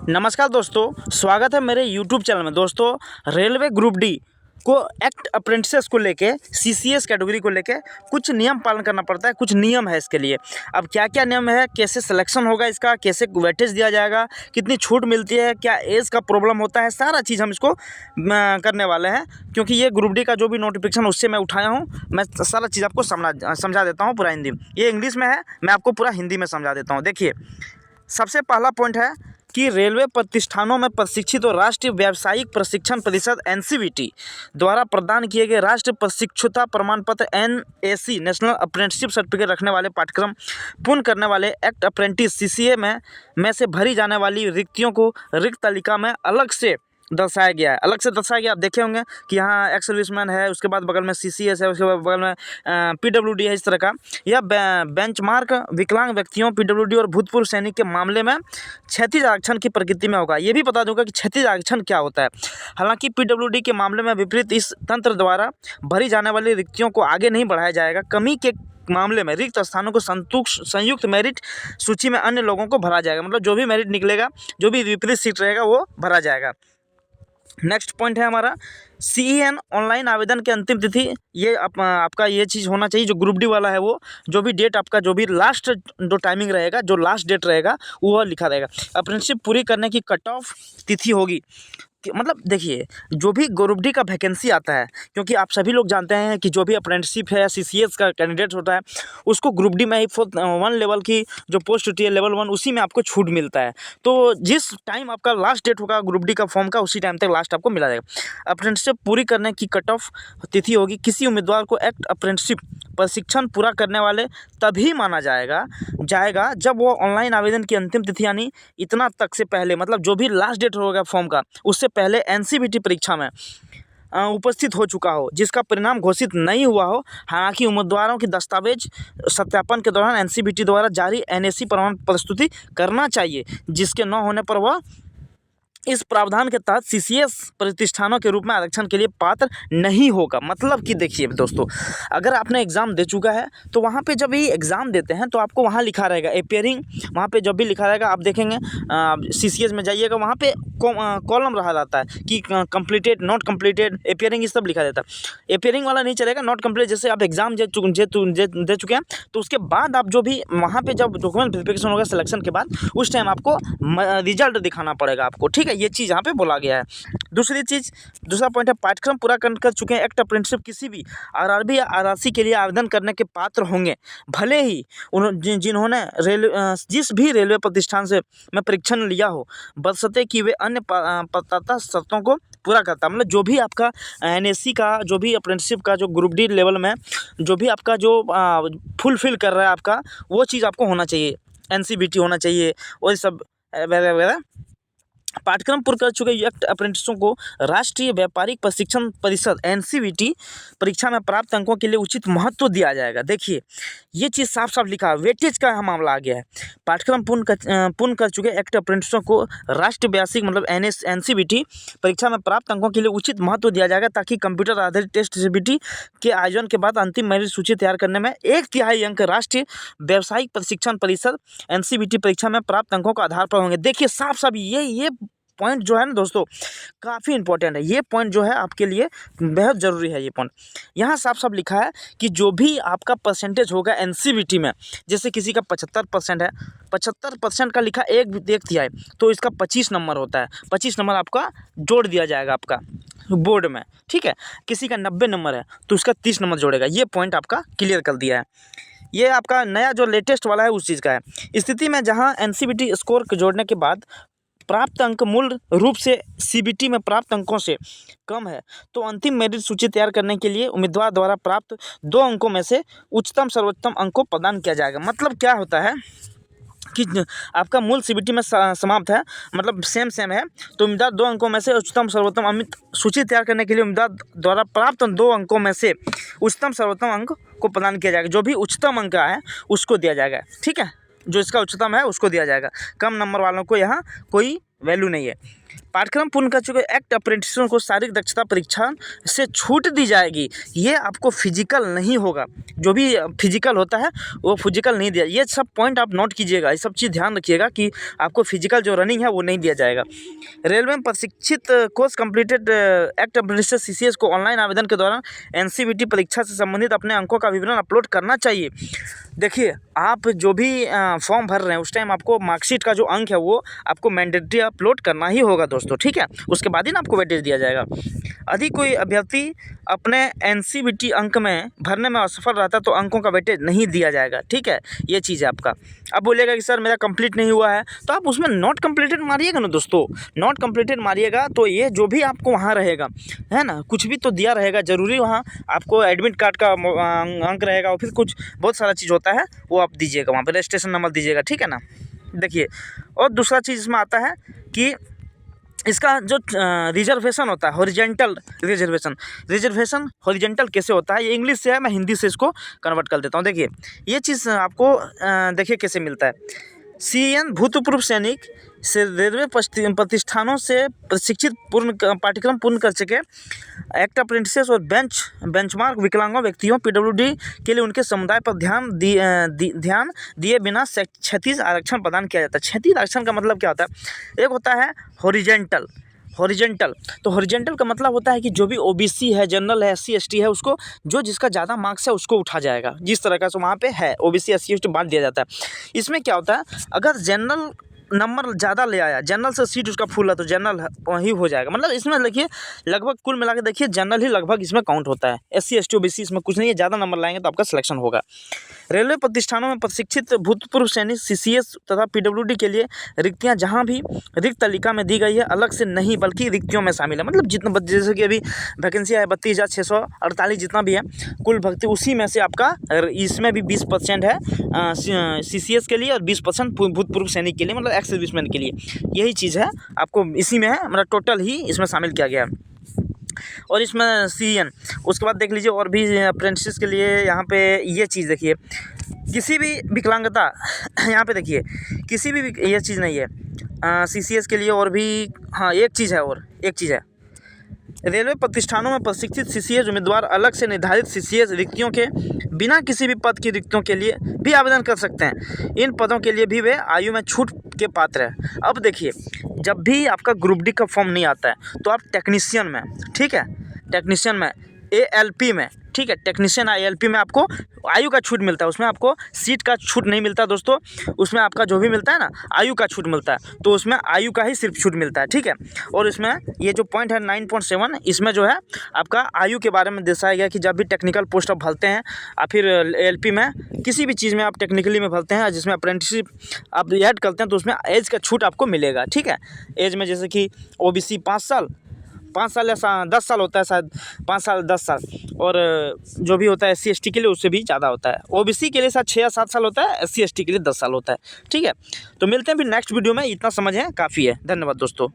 नमस्कार दोस्तों, स्वागत है मेरे यूट्यूब चैनल में। दोस्तों, रेलवे ग्रुप डी को एक्ट अप्रेंटिसेस को लेके सीसीएस कैटेगरी को लेके कुछ नियम पालन करना पड़ता है। कुछ नियम है इसके लिए। अब क्या क्या नियम है, कैसे सिलेक्शन होगा इसका, कैसे वेटेज दिया जाएगा, कितनी छूट मिलती है, क्या एज का प्रॉब्लम होता है, सारा चीज़ हम इसको करने वाले हैं। क्योंकि ये ग्रुप डी का जो भी नोटिफिकेशन उससे मैं उठाया हूँ, मैं सारा चीज़ आपको समझा देता हूँ पूरा हिंदी में। ये इंग्लिश में है, मैं आपको पूरा हिंदी में समझा देता हूँ। देखिए, सबसे पहला पॉइंट है कि रेलवे प्रतिष्ठानों में प्रशिक्षित और राष्ट्रीय व्यावसायिक प्रशिक्षण परिषद एनसीवीटी द्वारा प्रदान किए गए राष्ट्रीय प्रशिक्षुता प्रमाण पत्र एनएसी नेशनल अप्रेंटिसशिप सर्टिफिकेट रखने वाले पाठ्यक्रम पूर्ण करने वाले एक्ट अप्रेंटिस सीसीए में से भरी जाने वाली रिक्तियों को रिक्त तालिका में अलग से दर्शाया गया है। अलग से दर्शाया गया, आप देखे होंगे कि यहाँ एक्स सर्विसमैन है, उसके बाद बगल में सीसीएस है, उसके बाद बगल में पीडब्ल्यूडी है। इस तरह का यह बेंचमार्क विकलांग व्यक्तियों, पीडब्ल्यूडी और भूतपूर्व सैनिक के मामले में क्षैतिज आरक्षण की प्रकृति में होगा। ये भी बता दूंगा कि क्षैतिज आरक्षण क्या होता है। हालांकि पीडब्ल्यूडी के मामले में विपरीत इस तंत्र द्वारा भरी जाने वाली रिक्तियों को आगे नहीं बढ़ाया जाएगा। कमी के मामले में रिक्त स्थानों को संयुक्त मेरिट सूची में अन्य लोगों को भरा जाएगा। मतलब जो भी मेरिट निकलेगा, जो भी विपरीत सीट रहेगा, वो भरा जाएगा। नेक्स्ट पॉइंट है हमारा सीईएन ऑनलाइन आवेदन की अंतिम तिथि। ये आपका ये चीज़ होना चाहिए, जो ग्रुप डी वाला है वो जो भी डेट आपका, जो भी लास्ट जो टाइमिंग रहेगा, जो लास्ट डेट रहेगा वो लिखा रहेगा। अप्रेंटिसशिप पूरी करने की कट ऑफ तिथि होगी। मतलब देखिए, जो भी ग्रुप डी का वैकेंसी आता है, क्योंकि आप सभी लोग जानते हैं कि जो भी अप्रेंटिसशिप है, सीसीएस का कैंडिडेट होता है, उसको ग्रुप डी में ही 1 लेवल की जो पोस्ट होती है, लेवल 1, उसी में आपको छूट मिलता है। तो जिस टाइम आपका लास्ट डेट होगा ग्रुप डी का फॉर्म का, उसी टाइम तक लास्ट आपको मिला जाएगा। अप्रेंटिसशिप पूरी करने की कट ऑफ तिथि होगी। किसी उम्मीदवार को एक्ट अप्रेंटिसशिप प्रशिक्षण पूरा करने वाले तभी माना जाएगा जब वो ऑनलाइन आवेदन की अंतिम तिथि यानी इतना तक से पहले, मतलब जो भी लास्ट डेट होगा फॉर्म का, उससे पहले एनसीवीटी परीक्षा में उपस्थित हो चुका हो, जिसका परिणाम घोषित नहीं हुआ हो। हालांकि उम्मीदवारों की दस्तावेज सत्यापन के दौरान एनसीवीटी द्वारा जारी एनएसी प्रमाण प्रस्तुति करना चाहिए, जिसके न होने पर वह इस प्रावधान के तहत सीसीएस प्रतिष्ठानों के रूप में आरक्षण के लिए पात्र नहीं होगा। मतलब कि देखिए दोस्तों, अगर आपने एग्ज़ाम दे चुका है तो वहाँ पे जब भी एग्ज़ाम देते हैं तो आपको वहाँ लिखा रहेगा अपियरिंग, वहाँ पे जब भी लिखा रहेगा आप देखेंगे सीसीएस में जाइएगा, वहाँ पे कॉलम रहा जाता है कि कंप्लीटेड, नॉट कंप्लीटेड, अपियरिंग, ये सब लिखा रहता है। अपियरिंग वाला नहीं चलेगा, नॉट कंप्लीट। जैसे आप एग्ज़ाम दे चुके हैं तो उसके बाद आप जो भी वहाँ पे जब डॉक्यूमेंट वेरिफिकेशन होगा सिलेक्शन के बाद, उस टाइम आपको रिजल्ट दिखाना पड़ेगा आपको, ठीक है। ये चीज़ यहाँ पे बोला गया है। दूसरा पॉइंट है पाठ्यक्रम पूरा कर चुके हैं एक्ट अप्रेंटिसशिप किसी भी आरआरबी या आरआरसी के लिए आवेदन करने के पात्र होंगे, भले ही जिन्होंने जिस भी रेलवे प्रतिष्ठान से में परीक्षण लिया हो, बशर्ते कि वे अन्य पात्रता शर्तों को पूरा करता। मतलब जो भी आपका एनएससी का, जो भी अप्रेंटिसशिप का, जो ग्रुप डी लेवल में जो भी आपका जो फुलफिल कर रहा है आपका, वो चीज़ आपको होना चाहिए। एनसीवीटी होना चाहिए और सब वगैरह वगैरह। पाठ्यक्रम पूर्ण कर चुके एक्ट अप्रेंटिसों को राष्ट्रीय व्यापारिक प्रशिक्षण परिषद एनसीवीटी परीक्षा में प्राप्त अंकों के लिए उचित महत्व दिया जाएगा। देखिए, ये चीज़ साफ साफ लिखा है, वेटेज का मामला आ गया है। पाठ्यक्रम पूर्ण कर चुके एक्ट अप्रेंटिसों को राष्ट्रीय व्यावसायिक मतलब एनसीवीटी परीक्षा में प्राप्त अंकों के लिए उचित महत्व दिया जाएगा, ताकि कंप्यूटर आधारित टेस्ट सीबीटी के आयोजन के बाद अंतिम मेरिट सूची तैयार करने में 1/3 अंक राष्ट्रीय व्यावसायिक प्रशिक्षण परिषद एनसीवीटी परीक्षा में प्राप्त अंकों के आधार पर होंगे। देखिए, साफ साफ ये पॉइंट जो है ना दोस्तों, काफ़ी इंपॉर्टेंट है। ये पॉइंट जो है आपके लिए बेहद ज़रूरी है। ये पॉइंट यहाँ साफ साफ लिखा है कि जो भी आपका परसेंटेज होगा एनसीवीटी में, जैसे किसी का 75% है, 75% का लिखा एक दिया है तो इसका 25 नंबर होता है। 25 नंबर आपका जोड़ दिया जाएगा आपका बोर्ड में, ठीक है। किसी का 90 नंबर है तो उसका 30 नंबर जोड़ेगा। ये पॉइंट आपका क्लियर कर दिया है। ये आपका नया जो लेटेस्ट वाला है उस चीज़ का है। स्थिति में जहाँ एनसीवीटी स्कोर जोड़ने के बाद प्राप्त अंक मूल रूप से सीबीटी में प्राप्त अंकों से कम है, तो अंतिम मेरिट सूची तैयार करने के लिए उम्मीदवार द्वारा प्राप्त 2 अंकों में से उच्चतम सर्वोत्तम अंक को प्रदान किया जाएगा। मतलब क्या होता है कि आपका मूल सीबीटी में समाप्त है, मतलब सेम है, तो उम्मीदवार 2 अंकों में से उच्चतम सर्वोत्तम अमित सूची तैयार करने के लिए उम्मीदवार द्वारा प्राप्त 2 अंकों में से उच्चतम सर्वोत्तम अंक को प्रदान किया जाएगा। जो भी उच्चतम अंक है उसको दिया जाएगा, ठीक है। जो इसका उच्चतम है उसको दिया जाएगा, कम नंबर वालों को यहाँ कोई वैल्यू नहीं है। पाठ्यक्रम पूर्ण कर चुके एक्ट अप्रेंटिसों को शारीरिक दक्षता परीक्षा से छूट दी जाएगी। ये आपको फिजिकल नहीं होगा, जो भी फिजिकल होता है वो फिजिकल नहीं दिया। ये सब पॉइंट आप नोट कीजिएगा, ये सब चीज़ ध्यान रखिएगा कि आपको फिजिकल जो रनिंग है वो नहीं दिया जाएगा। रेलवे में प्रशिक्षित course completed act apprentice CCS को ऑनलाइन आवेदन के दौरान NCVT परीक्षा से संबंधित अपने अंकों का विवरण अपलोड करना चाहिए। देखिए, आप जो भी फॉर्म भर रहे हैं उस टाइम आपको मार्कशीट का जो अंक है वो आपको मैंडेटरी अपलोड करना ही होगा दोस्तों, ठीक है। उसके बाद ही ना आपको वेटेज दिया जाएगा। यदि कोई अभ्यर्थी अपने NCVT अंक में भरने में असफल रहता है तो अंकों का वेटेज नहीं दिया जाएगा, ठीक है। ये चीज़ है आपका। अब बोलेगा कि सर मेरा कंप्लीट नहीं हुआ है, तो आप उसमें नॉट कंप्लीटेड मारिएगा ना दोस्तों, नॉट कंप्लीटेड मारिएगा तो ये जो भी आपको वहाँ रहेगा, है ना, कुछ भी तो दिया रहेगा ज़रूरी, वहाँ आपको एडमिट कार्ड का अंक रहेगा और फिर कुछ बहुत सारा चीज़ होता है वो आप दीजिएगा, वहाँ पर रजिस्ट्रेशन नंबर दीजिएगा, ठीक है ना। देखिए, और दूसरा चीज़ इसमें आता है कि इसका जो रिजर्वेशन होता है, हॉरिजेंटल रिजर्वेशन हॉरिजेंटल कैसे होता है, ये इंग्लिश से है, मैं हिंदी से इसको कन्वर्ट कर देता हूँ। देखिए, ये चीज़ आपको देखिए कैसे मिलता है। CN भूतपूर्व सैनिक से रेलवे प्रतिष्ठानों से प्रशिक्षित पाठ्यक्रम पूर्ण कर चुके एक्ट अप्रेंटिसेस और बेंचमार्क विकलांगों व्यक्तियों PWD के लिए उनके समुदाय पर ध्यान दिए बिना क्षैतिज आरक्षण प्रदान किया जाता है। क्षैतिज आरक्षण का मतलब क्या होता है? एक होता है हॉरिजेंटल। तो हॉरिजेंटल का मतलब होता है कि जो भी OBC है, जनरल है, SC ST है, उसको जो जिसका ज़्यादा मार्क्स है उसको उठा जाएगा, जिस तरह का वहाँ पे है OBC SC ST बांट दिया जाता है। इसमें क्या होता है, अगर जनरल नंबर ज़्यादा ले आया, जनरल से सीट उसका फुल है तो जनरल ही हो जाएगा। मतलब इसमें देखिए लगभग कुल मिला के देखिए जनरल ही लगभग इसमें काउंट होता है। SC ST OBC इसमें कुछ नहीं है, ज़्यादा नंबर लाएंगे तो आपका सिलेक्शन होगा। रेलवे प्रतिष्ठानों में प्रशिक्षित भूतपूर्व सैनिक CCS तथा PWD के लिए रिक्तियां जहां भी रिक्त तालिका में दी गई है अलग से नहीं बल्कि रिक्तियों में शामिल है। मतलब जितना जैसे कि अभी वैकेंसी है 32,648 जितना भी है कुल भर्ती, उसी में से आपका इसमें भी 20% है CCS के लिए और 20% भूतपूर्व सैनिक के लिए, मतलब एक्स सर्विसमैन के लिए। यही चीज़ है, आपको इसी में है, मतलब टोटल ही इसमें शामिल किया गया है। और इसमें CN उसके बाद देख लीजिए और भी अप्रेंटिस के लिए यहाँ पे ये चीज़ देखिए, किसी भी विकलांगता यहाँ पे देखिए किसी भी ये चीज़ नहीं है CCS के लिए। और भी हाँ एक चीज़ है, रेलवे प्रतिष्ठानों में प्रशिक्षित CCS उम्मीदवार अलग से निर्धारित CCS रिक्तियों के बिना किसी भी पद की रिक्तियों के लिए भी आवेदन कर सकते हैं। इन पदों के लिए भी वे आयु में छूट के पात्र हैं। अब देखिए, जब भी आपका ग्रुप D का फॉर्म नहीं आता है तो आप टेक्नीशियन में, ठीक है, टेक्नीशियन में ALP में, ठीक है, टेक्नीशियन ALP में आपको आयु का छूट मिलता है। उसमें आपको सीट का छूट नहीं मिलता दोस्तों, उसमें आपका जो भी मिलता है ना आयु का छूट मिलता है, तो उसमें आयु का ही सिर्फ छूट मिलता है, ठीक है। और इसमें ये जो पॉइंट है 9.7, इसमें जो है आपका आयु के बारे में दर्शाया गया कि जब भी टेक्निकल पोस्ट आप भरते हैं या फिर ALP में किसी भी चीज़ में आप टेक्निकली में भरते हैं जिसमें अप्रेंटिसशिप आप ऐड करते हैं तो उसमें एज का छूट आपको मिलेगा, ठीक है। एज में जैसे कि OBC 5 साल या 10 साल होता है, शायद 5 साल 10 साल, और जो भी होता है SC ST के लिए उससे भी ज़्यादा होता है। OBC के लिए शायद 6 या 7 साल होता है, SC ST के लिए 10 साल होता है, ठीक है। तो मिलते हैं फिर नेक्स्ट वीडियो में, इतना समझ है काफ़ी है। धन्यवाद दोस्तों।